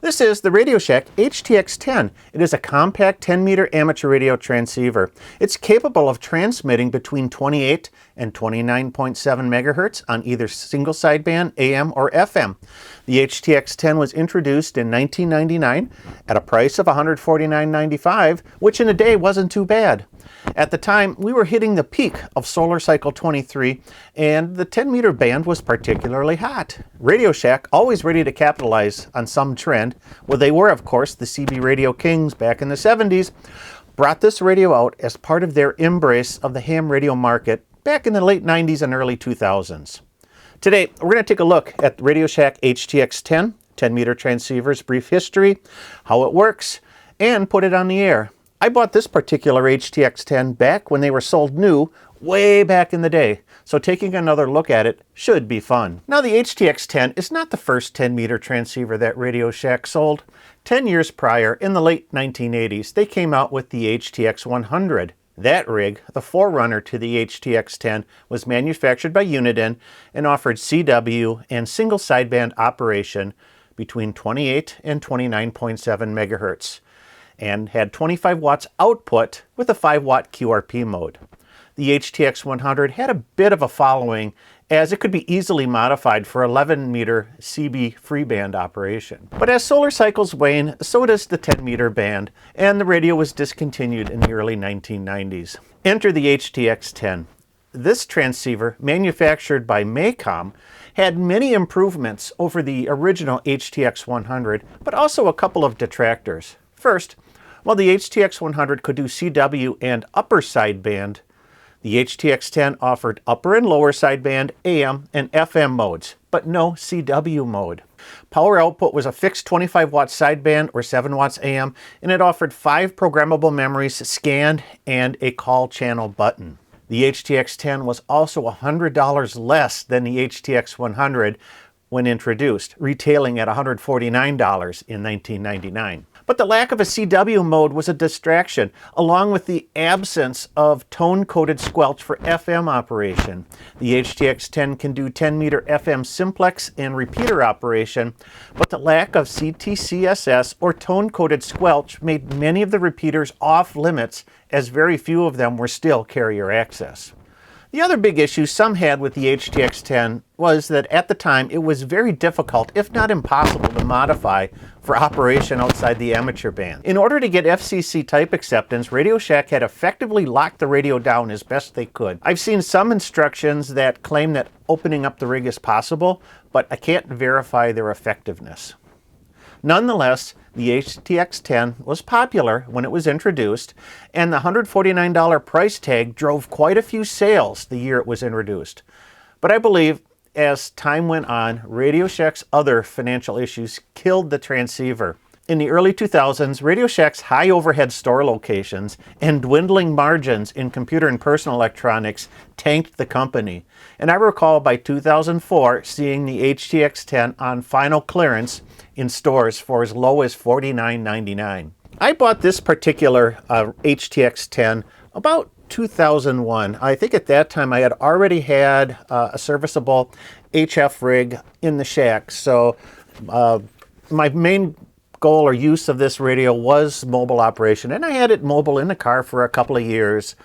This is the Radio Shack HTX-10. It is a compact 10-meter amateur radio transceiver. It's capable of transmitting between 28 and 29.7 megahertz on either single sideband, AM or FM. The HTX-10 was introduced in 1999 at a price of $149.95, which in a day wasn't too bad. At the time, we were hitting the peak of solar cycle 23, and the 10-meter band was particularly hot. Radio Shack, always ready to capitalize on some trend, well, they were, of course, the CB radio kings back in the 70s, brought this radio out as part of their embrace of the ham radio market back in the late 90s and early 2000s. Today, we're going to take a look at the Radio Shack HTX-10, 10-meter transceiver's brief history, how it works, and put it on the air. I bought this particular HTX-10 back when they were sold new, way back in the day, so taking another look at it should be fun. Now, the HTX-10 is not the first 10-meter transceiver that Radio Shack sold. 10 years prior, in the late 1980s, they came out with the HTX-100. That rig, the forerunner to the HTX-10, was manufactured by Uniden and offered CW and single sideband operation between 28 and 29.7 megahertz. And had 25 watts output with a 5-watt QRP mode. The HTX-100 had a bit of a following as it could be easily modified for 11-meter CB freeband operation. But as solar cycles wane, so does the 10-meter band, and the radio was discontinued in the early 1990s. Enter the HTX-10. This transceiver, manufactured by MACOM, had many improvements over the original HTX-100, but also a couple of detractors. First, while the HTX-100 could do CW and upper sideband, the HTX-10 offered upper and lower sideband, AM, and FM modes, but no CW mode. Power output was a fixed 25-watt sideband or 7 watts AM, and it offered 5 programmable memories scanned and a call channel button. The HTX-10 was also $100 less than the HTX-100 when introduced, retailing at $149 in 1999. But the lack of a CW mode was a distraction, along with the absence of tone-coded squelch for FM operation. The HTX-10 can do 10-meter FM simplex and repeater operation, but the lack of CTCSS or tone-coded squelch made many of the repeaters off-limits, as very few of them were still carrier access. The other big issue some had with the HTX-10 was that at the time it was very difficult, if not impossible, to modify for operation outside the amateur band. In order to get FCC type acceptance, Radio Shack had effectively locked the radio down as best they could. I've seen some instructions that claim that opening up the rig is possible, but I can't verify their effectiveness. Nonetheless, the HTX-10 was popular when it was introduced, and the $149 price tag drove quite a few sales the year it was introduced. But I believe as time went on, Radio Shack's other financial issues killed the transceiver. In the early 2000s, Radio Shack's high overhead store locations and dwindling margins in computer and personal electronics tanked the company. And I recall by 2004 seeing the HTX-10 on final clearance in stores for as low as $49.99. I bought this particular HTX-10 about 2001. I think at that time I had already had a serviceable HF rig in the shack. So my main goal or use of this radio was mobile operation, and I had it mobile in the car for a couple of years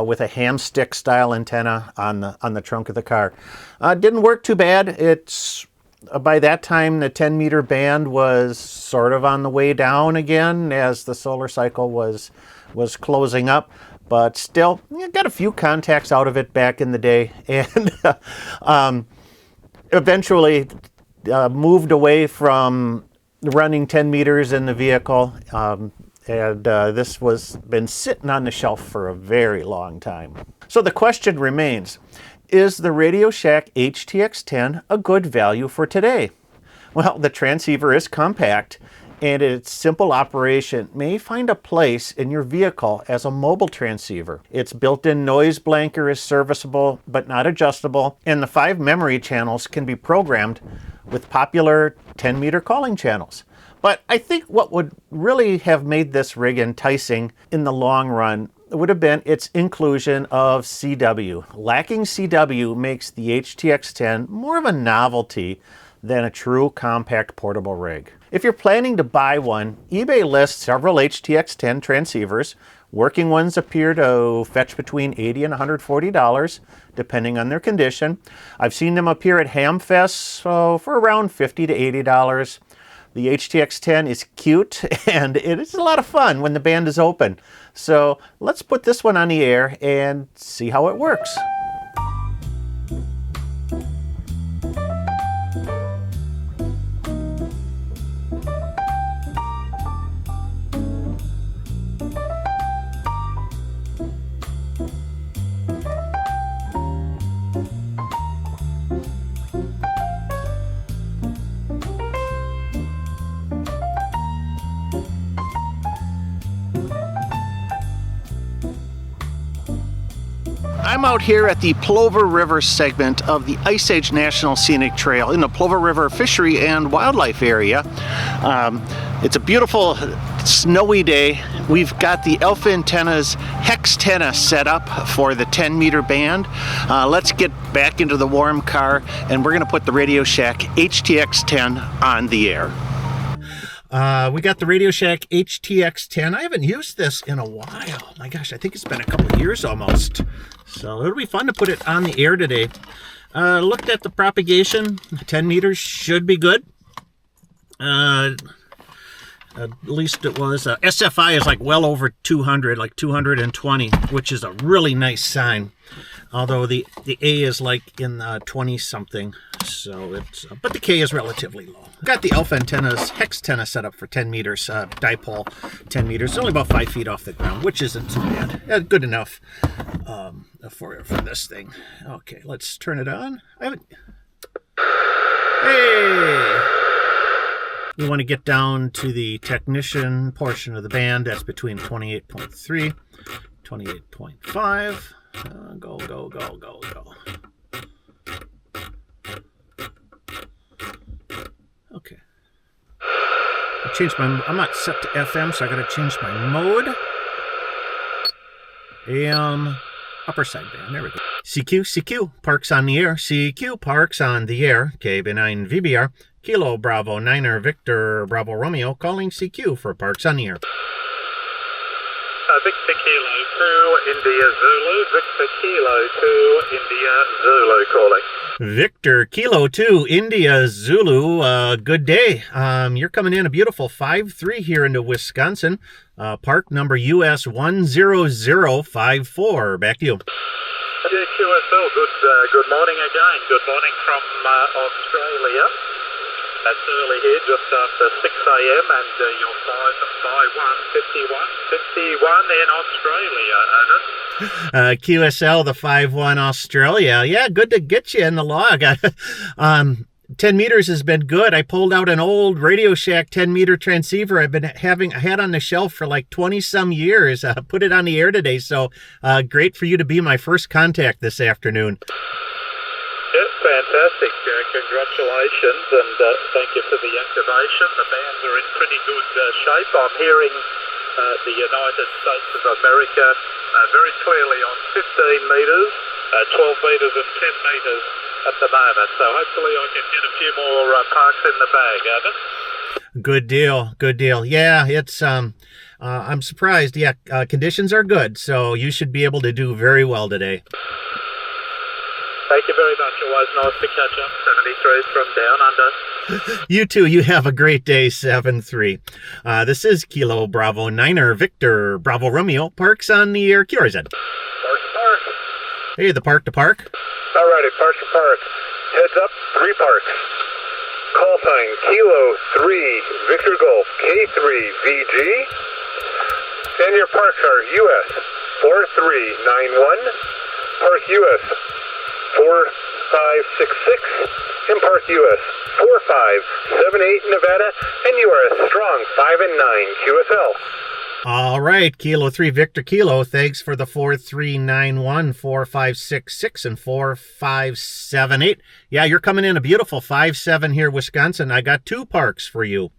with a ham stick style antenna on the trunk of the car. Didn't work too bad. It's by that time the 10-meter band was sort of on the way down again as the solar cycle was closing up, but still got a few contacts out of it back in the day, and eventually moved away from running 10 meters in the vehicle, and this was been sitting on the shelf for a very long time. So the question remains, is the Radio Shack HTX-10 a good value for today? Well, the transceiver is compact, and its simple operation may find a place in your vehicle as a mobile transceiver. Its built-in noise blanker is serviceable but not adjustable, and the 5 memory channels can be programmed with popular 10-meter calling channels. But I think what would really have made this rig enticing in the long run would have been its inclusion of CW. Lacking CW makes the HTX-10 more of a novelty than a true compact portable rig. If you're planning to buy one, eBay lists several HTX-10 transceivers. Working ones appear to fetch between $80 and $140, depending on their condition. I've seen them appear at Hamfest for around $50 to $80. The HTX-10 is cute, and it is a lot of fun when the band is open. So let's put this one on the air and see how it works. I'm out here at the Plover River segment of the Ice Age National Scenic Trail in the Plover River Fishery and Wildlife Area. It's a beautiful snowy day. We've got the UHF Antennas HTX-10 set up for the 10-meter band. Let's get back into the warm car, and we're going to put the Radio Shack HTX-10 on the air. We got the Radio Shack HTX-10. I haven't used this in a while. My gosh, I think it's been a couple of years almost. So it'll be fun to put it on the air today. Looked at the propagation. 10 meters should be good. At least it was. SFI is like well over 200, like 220, which is a really nice sign. Although the A is like in 20-something, so it's, but the K is relatively low. Got the UHF Antennas HTX-10 set up for 10 meters, dipole 10 meters. It's only about 5 feet off the ground, which isn't too bad. Good enough for this thing. Okay, let's turn it on. Hey! We want to get down to the technician portion of the band. That's between 28.3, 28.5. Go, go, go, go, go. Okay. I'm not set to FM, so I gotta change my mode. AM, upper sideband, there we go. CQ, Parks on the air. CQ, Parks on the air. KB9VBR, Kilo Bravo Niner Victor Bravo Romeo, calling CQ for Parks on the air. Victor Kilo 2, India Zulu. Victor Kilo 2, India Zulu calling. Victor Kilo 2, India Zulu. Good day. You're coming in a beautiful 5-3 here into Wisconsin. Park number US 10054. Back to you. QSL, good morning again. Good morning from Australia. That's early here, just after 6 a.m. and your 551 in Australia, QSL, the 51 Australia. Yeah, good to get you in the log. 10 meters has been good. I pulled out an old Radio Shack 10-meter transceiver I had on the shelf for like 20-some years. Put it on the air today, so great for you to be my first contact this afternoon. Yes, fantastic. Congratulations, and thank you for the activation. The bands are in pretty good shape. I'm hearing the United States of America very clearly on 15 metres, 12 metres and 10 metres at the moment. So hopefully I can get a few more parks in the bag, Evan. Good deal, good deal. Yeah, it's I'm surprised. Yeah, conditions are good, so you should be able to do very well today. Thank you very much. Always nice to catch up. 73 from down under. You too. You have a great day, 7-3. This is Kilo Bravo Niner Victor Bravo Romeo. Parks on the air. QRZ. Park to park. Hey, the park to park. Alrighty, park to park. Heads up, 3 parks. Call sign Kilo 3 Victor Golf K3VG. And your parks are US 4391, Park US 4566, and Park US 4578 Nevada, and you are a strong 5 and 9 QSL. All right, Kilo 3 Victor Kilo, thanks for the 4391, 4566, and 4578. Yeah, you're coming in a beautiful 5-7 here, Wisconsin. I got 2 parks for you.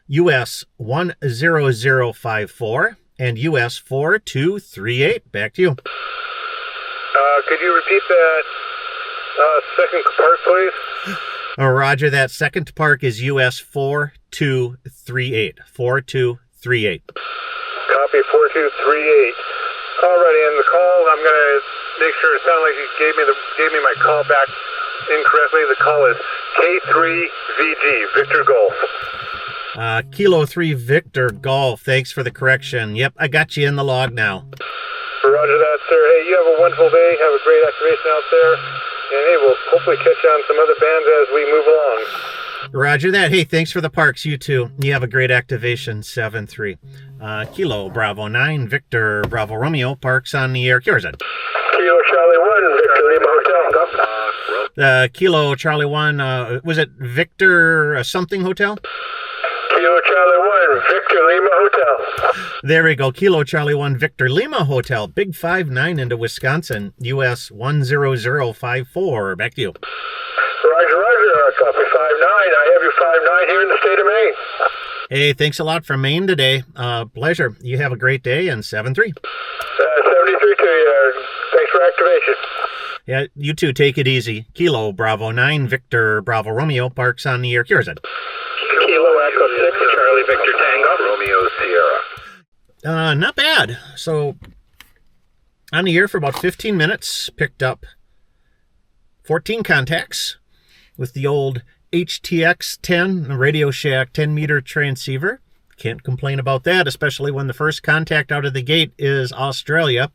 US 10054 and US 4238. Back to you. Could you repeat that second park, please? Roger that. Second park is US 4238. 4238. Copy 4238. Alrighty, and the call, I'm going to make sure it sounded like you gave me my call back incorrectly. The call is K3VG, Victor Golf. Kilo 3 Victor Golf. Thanks for the correction. Yep, I got you in the log now. Roger that, sir. Hey, you have a wonderful day. Have a great activation out there. And hey, we'll hopefully catch you on some other bands as we move along. Roger that. Hey, thanks for the parks. You too. You have a great activation. 7-3. Kilo Bravo 9 Victor Bravo Romeo, parks on the air. Here's it. Kilo Charlie 1, Victor Lima Hotel. Kilo Charlie 1, was it Victor something hotel? Kilo Charlie 1, Victor Lima Hotel. There we go. Kilo Charlie 1 Victor Lima Hotel. Big 5-9 into Wisconsin. US 10054. Back to you. Roger, roger. Copy 5-9. I have your 5-9 here in the state of Maine. Hey, thanks a lot from Maine today. Pleasure. You have a great day, and 7-3. 73 to you. Thanks for activation. Yeah, you too. Take it easy. Kilo Bravo 9 Victor Bravo Romeo, parks on the air. Here's it. Kilo Echo 6 Charlie Victor Tango. Romeo Sierra. Not bad. So, on the air for about 15 minutes, picked up 14 contacts with the old HTX-10 Radio Shack 10-meter transceiver. Can't complain about that, especially when the first contact out of the gate is Australia.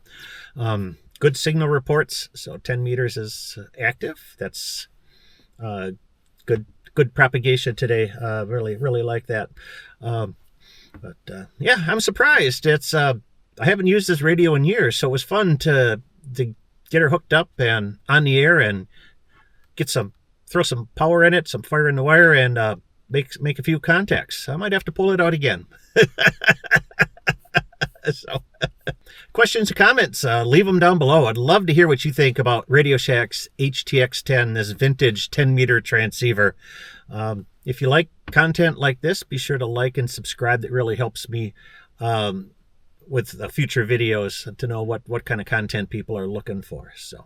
Good signal reports, so 10 meters is active. That's good propagation today. Really like that. Yeah, I'm surprised. It's I haven't used this radio in years, so it was fun to get her hooked up and on the air and throw some power in it, some fire in the wire, and make a few contacts. I might have to pull it out again. So, questions or comments, leave them down below. I'd love to hear what you think about Radio Shack's HTX-10, this vintage 10-meter transceiver. If you like content like this, be sure to like and subscribe. That really helps me with future videos to know what kind of content people are looking for. So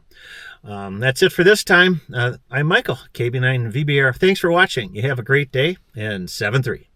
that's it for this time. I'm Michael, KB9VBR. Thanks for watching. You have a great day, and 7-3.